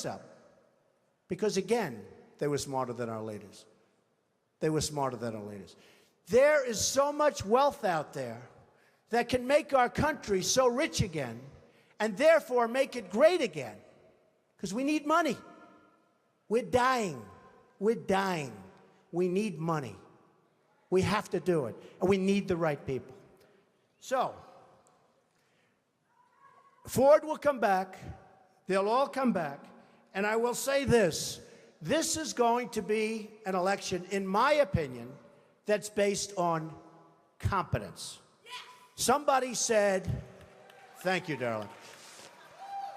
up. Because again, they were smarter than our leaders. They were smarter than our leaders. There is so much wealth out there that can make our country so rich again, and therefore make it great again. Because we need money. We're dying. We're dying. We need money. We have to do it. And we need the right people. So, Ford will come back. They'll all come back. And I will say this. This is going to be an election, in my opinion, that's based on competence. Somebody said, thank you, darling.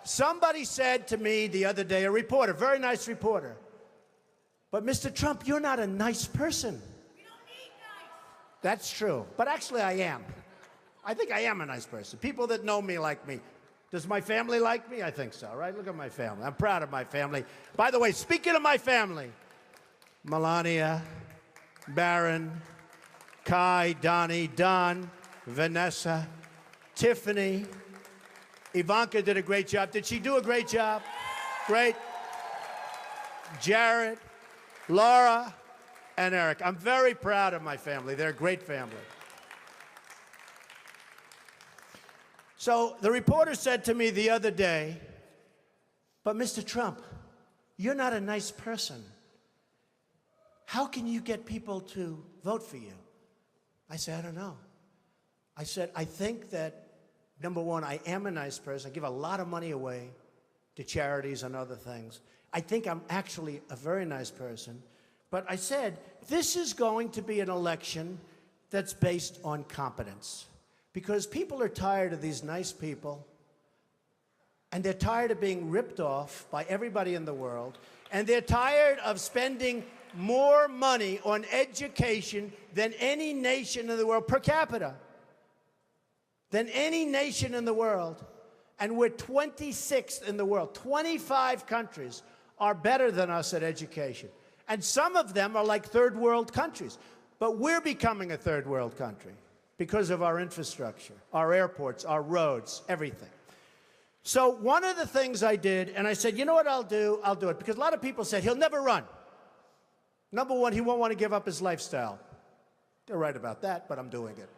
Somebody said to me the other day, a reporter, very nice reporter, but Mr. Trump, you're not a nice person. We don't need nice. That's true, but actually I am. I think I am a nice person. People that know me like me. Does my family like me? I think so, right? Look at my family. I'm proud of my family. By the way, speaking of my family, Melania, Barron, Kai, Donnie, Don, Vanessa, Tiffany, Ivanka did a great job. Did she do a great job? Great. Jared, Laura, and Eric. I'm very proud of my family. They're a great family. So the reporter said to me the other day, but Mr. Trump, you're not a nice person. How can you get people to vote for you? I said, I don't know. I said, I think that, number one, I am a nice person. I give a lot of money away to charities and other things. I think I'm actually a very nice person. But I said, this is going to be an election that's based on competence. Because people are tired of these nice people, and they're tired of being ripped off by everybody in the world, and they're tired of spending more money on education than any nation in the world, per capita, than any nation in the world. And we're 26th in the world. 25 countries are better than us at education. And some of them are like third world countries. But we're becoming a third world country because of our infrastructure, our airports, our roads, everything. So one of the things I did, and I said, you know what I'll do? I'll do it. Because a lot of people said, he'll never run. Number one, he won't want to give up his lifestyle. They're right about that, but I'm doing it.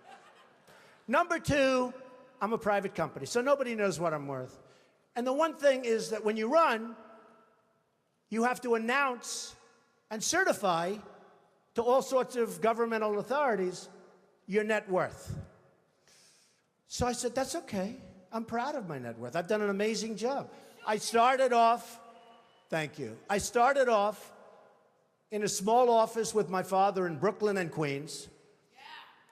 Number two, I'm a private company, so nobody knows what I'm worth. And the one thing is that when you run, you have to announce and certify to all sorts of governmental authorities your net worth. So I said, that's okay. I'm proud of my net worth. I've done an amazing job. I started off, thank you. I started off in a small office with my father in Brooklyn and Queens.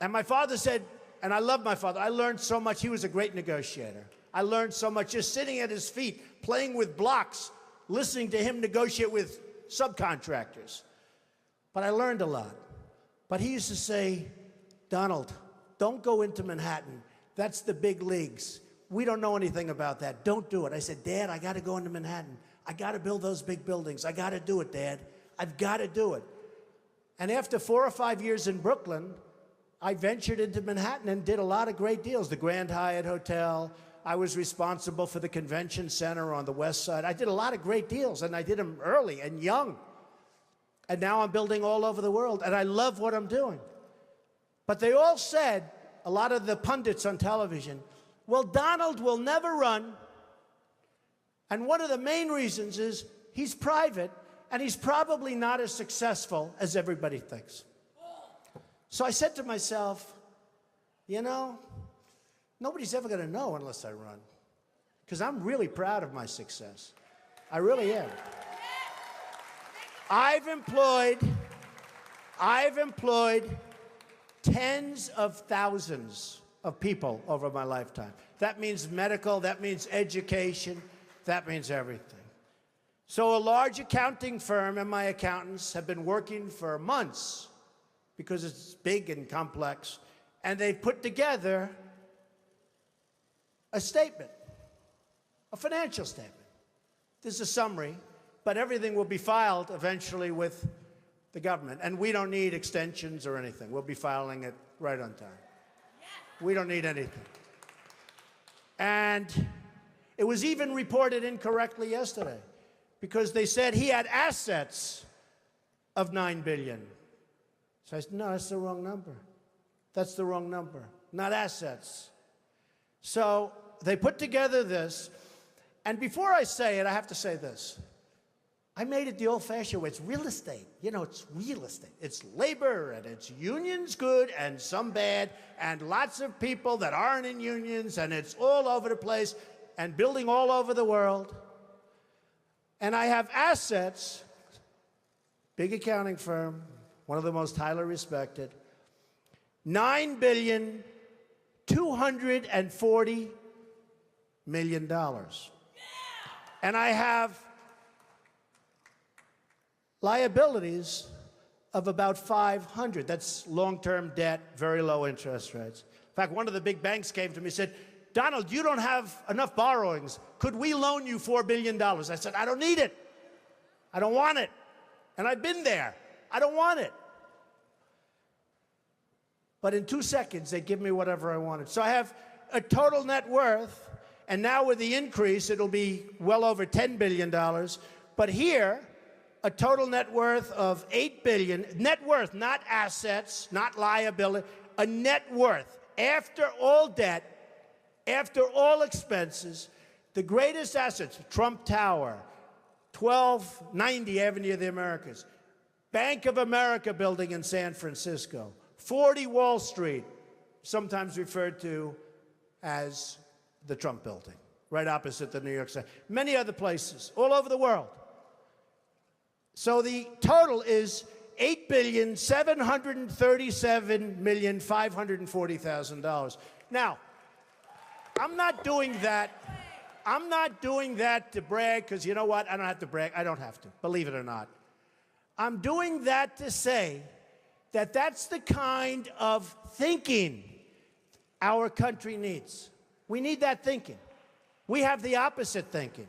And my father said, and I love my father, I learned so much. He was a great negotiator. I learned so much just sitting at his feet, playing with blocks, listening to him negotiate with subcontractors. But I learned a lot. But he used to say, Donald, don't go into Manhattan. That's the big leagues. We don't know anything about that. Don't do it. I said, Dad, I got to go into Manhattan. I got to build those big buildings. I got to do it, Dad. I've got to do it. And after 4 or 5 years in Brooklyn, I ventured into Manhattan and did a lot of great deals. The Grand Hyatt Hotel. I was responsible for the convention center on the west side. I did a lot of great deals, and I did them early and young. And now I'm building all over the world, and I love what I'm doing. But they all said, a lot of the pundits on television, well, Donald will never run. And one of the main reasons is he's private, and he's probably not as successful as everybody thinks. So I said to myself, you know, nobody's ever going to know unless I run. Because I'm really proud of my success. I really am. I've employed tens of thousands of people over my lifetime. That means medical, that means education, that means everything. So a large accounting firm and my accountants have been working for months because it's big and complex, and they've put together a statement, a financial statement. There's a summary, but everything will be filed eventually with the government, and we don't need extensions or anything. We'll be filing it right on time. We don't need anything. And it was even reported incorrectly yesterday. because they said he had assets of $9 billion. So I said, no, that's the wrong number. That's the wrong number, not assets. So they put together this, and before I say it, I have to say this. I made it the old-fashioned way. It's real estate. You know, it's real estate. It's labor, and it's unions good and some bad, and lots of people that aren't in unions, and it's all over the place, and building all over the world. And I have assets, big accounting firm, one of the most highly respected, $9,240 million. And I have liabilities of about 500. That's long-term debt, very low interest rates. In fact, one of the big banks came to me and said, Donald, you don't have enough borrowings. Could we loan you $4 billion? I said, I don't need it. I don't want it. And I've been there. I don't want it. But in 2 seconds, they give me whatever I wanted. So I have a total net worth, and now with the increase, it'll be well over $10 billion. But here, a total net worth of $8 billion. Net worth, not assets, not liability. A net worth, after all debt, after all expenses, the greatest assets, Trump Tower, 1290 Avenue of the Americas, Bank of America building in San Francisco, 40 Wall Street, sometimes referred to as the Trump building, right opposite the New York City. Many other places, all over the world. So the total is $8,737,540,000. Now, I'm not doing that. I'm not doing that to brag, because you know what? I don't have to brag. I don't have to, believe it or not. I'm doing that to say that that's the kind of thinking our country needs. We need that thinking. We have the opposite thinking.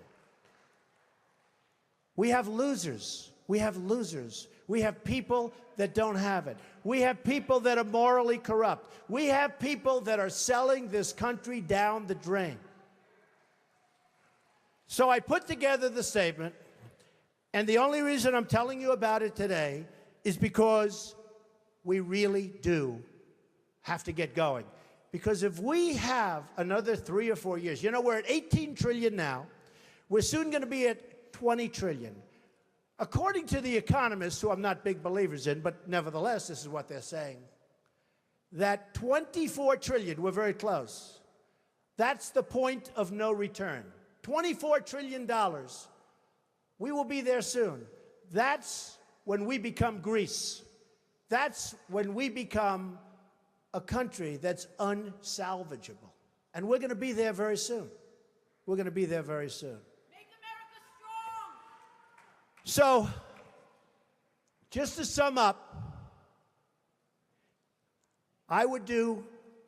We have losers. We have losers. We have people that don't have it. We have people that are morally corrupt. We have people that are selling this country down the drain. So I put together the statement, and the only reason I'm telling you about it today is because we really do have to get going. Because if we have another 3 or 4 years, you know, we're at 18 trillion now. We're soon going to be at 20 trillion. According to the economists, who I'm not big believers in, but nevertheless, this is what they're saying, that 24 trillion, we're very close. That's the point of no return. $24 trillion. We will be there soon. That's when we become Greece. That's when we become a country that's unsalvageable. And we're going to be there very soon. We're going to be there very soon. Make America strong. So, just to sum up, I would do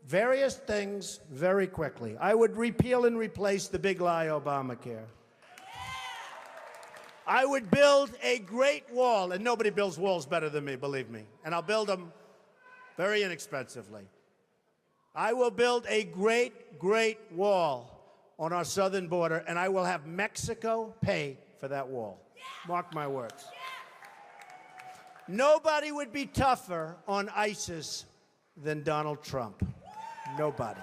various things very quickly. I would repeal and replace the big lie Obamacare. I would build a great wall, and nobody builds walls better than me, believe me. And I'll build them very inexpensively. I will build a great, great wall on our southern border, and I will have Mexico pay for that wall. Mark my words. Nobody would be tougher on ISIS than Donald Trump. Nobody.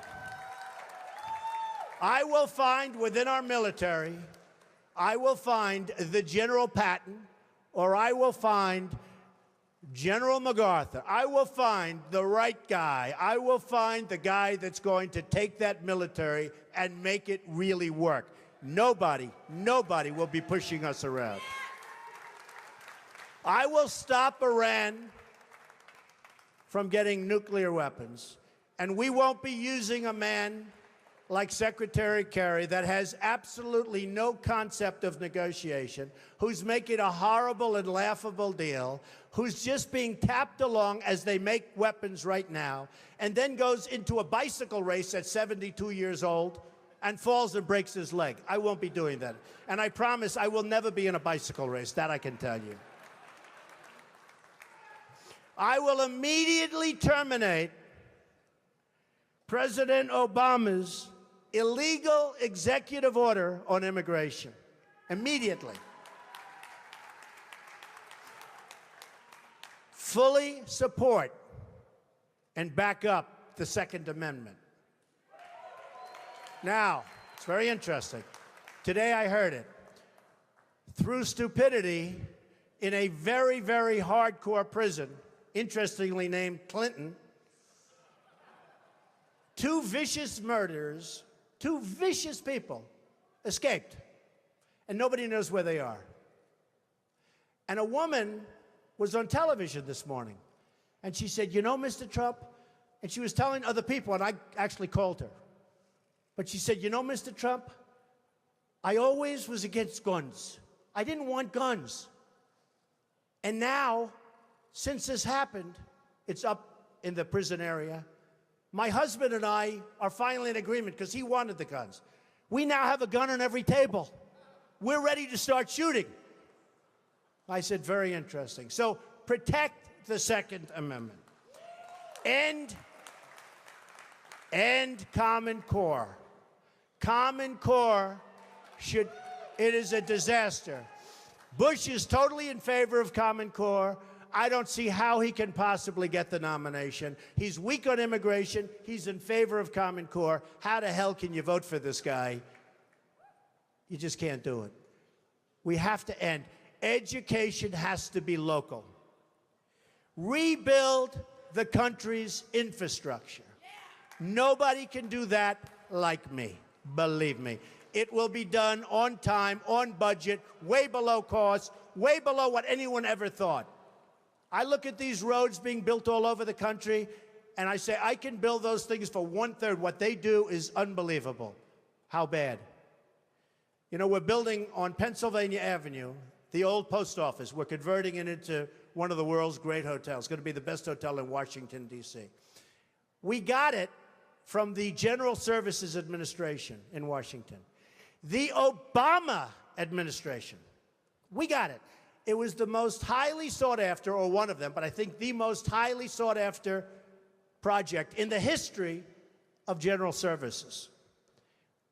I will find within our military, I will find the General Patton, or I will find General MacArthur. I will find the right guy. I will find the guy that's going to take that military and make it really work. Nobody will be pushing us around. I will stop Iran from getting nuclear weapons, and we won't be using a man like Secretary Kerry that has absolutely no concept of negotiation, who's making a horrible and laughable deal, who's just being tapped along as they make weapons right now, and then goes into a bicycle race at 72 years old and falls and breaks his leg. I won't be doing that. And I promise I will never be in a bicycle race, that I can tell you. I will immediately terminate President Obama's illegal executive order on immigration. Immediately. fully support and back up the Second Amendment. Now, it's very interesting. Today I heard it. Through stupidity, in a very, very hardcore prison, interestingly named Clinton, two vicious murderers, two vicious people, escaped. And nobody knows where they are. And a woman was on television this morning. And she said, you know, Mr. Trump, and she was telling other people, and I actually called her. But she said, you know, Mr. Trump, I always was against guns. I didn't want guns. And now, since this happened, it's up in the prison area. My husband and I are finally in agreement because he wanted the guns. We now have a gun on every table. We're ready to start shooting. I said, very interesting. So protect the Second Amendment. End Common Core. Common Core it is a disaster. Bush is totally in favor of Common Core. I don't see how he can possibly get the nomination. He's weak on immigration. He's in favor of Common Core. How the hell can you vote for this guy? You just can't do it. We have to end. Education has to be local. Rebuild the country's infrastructure. Nobody can do that like me, believe me. It will be done on time, on budget, way below cost, way below what anyone ever thought. I look at these roads being built all over the country, and I say, I can build those things for 1/3. What they do is unbelievable. How bad? You know, we're building on Pennsylvania Avenue, the old post office. We're converting it into one of the world's great hotels. It's going to be the best hotel in Washington, D.C. We got it from the General Services Administration in Washington. The Obama administration, we got it. It was the most highly sought after, or one of them, but I think the most highly sought after project in the history of General Services.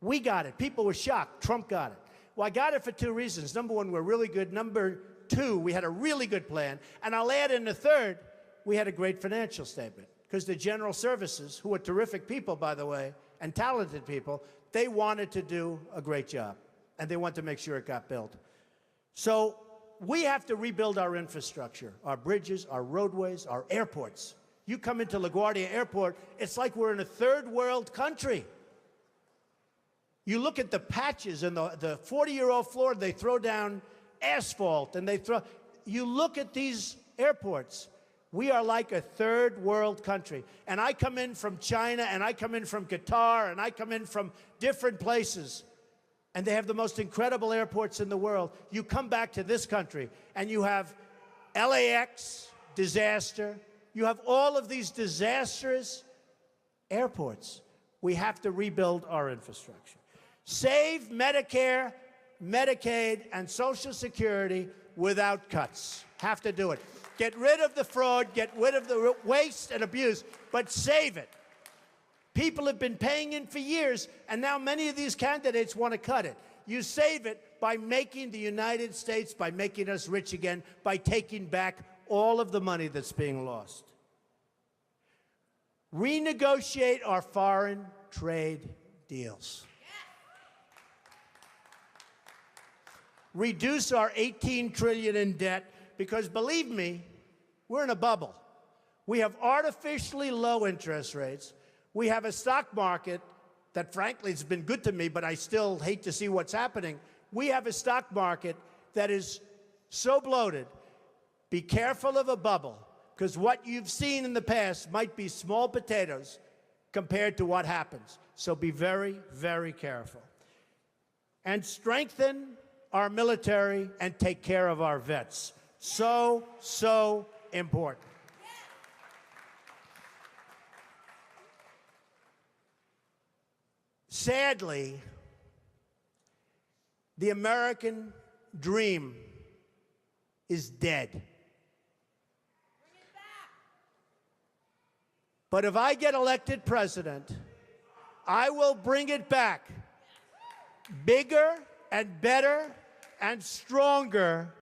We got it. People were shocked. Trump got it. Well, I got it for two reasons. Number one, we're really good. Number two, we had a really good plan. And I'll add in the third, we had a great financial statement. Because the General Services, who are terrific people, by the way, and talented people, they wanted to do a great job. And they wanted to make sure it got built. So we have to rebuild our infrastructure, our bridges, our roadways, our airports. You come into LaGuardia Airport, it's like we're in a third world country. You look at the patches and the 40-year-old floor, they throw down asphalt, and you look at these airports, we are like a third world country. And I come in from China, and I come in from Qatar, and I come in from different places, and they have the most incredible airports in the world. You come back to this country, and you have LAX, disaster. You have all of these disastrous airports. We have to rebuild our infrastructure. Save Medicare, Medicaid, and Social Security without cuts. Have to do it. Get rid of the fraud, get rid of the waste and abuse, but save it. People have been paying in for years, and now many of these candidates want to cut it. You save it by making the United States, by making us rich again, by taking back all of the money that's being lost. Renegotiate our foreign trade deals. Reduce our $18 trillion in debt, because believe me, we're in a bubble. We have artificially low interest rates. We have a stock market that, frankly, has been good to me, but I still hate to see what's happening. We have a stock market that is so bloated. Be careful of a bubble, because what you've seen in the past might be small potatoes compared to what happens. So be very, very careful. And strengthen our military and take care of our vets. So, so important. Sadly, the American dream is dead. But if I get elected president, I will bring it back bigger and better and stronger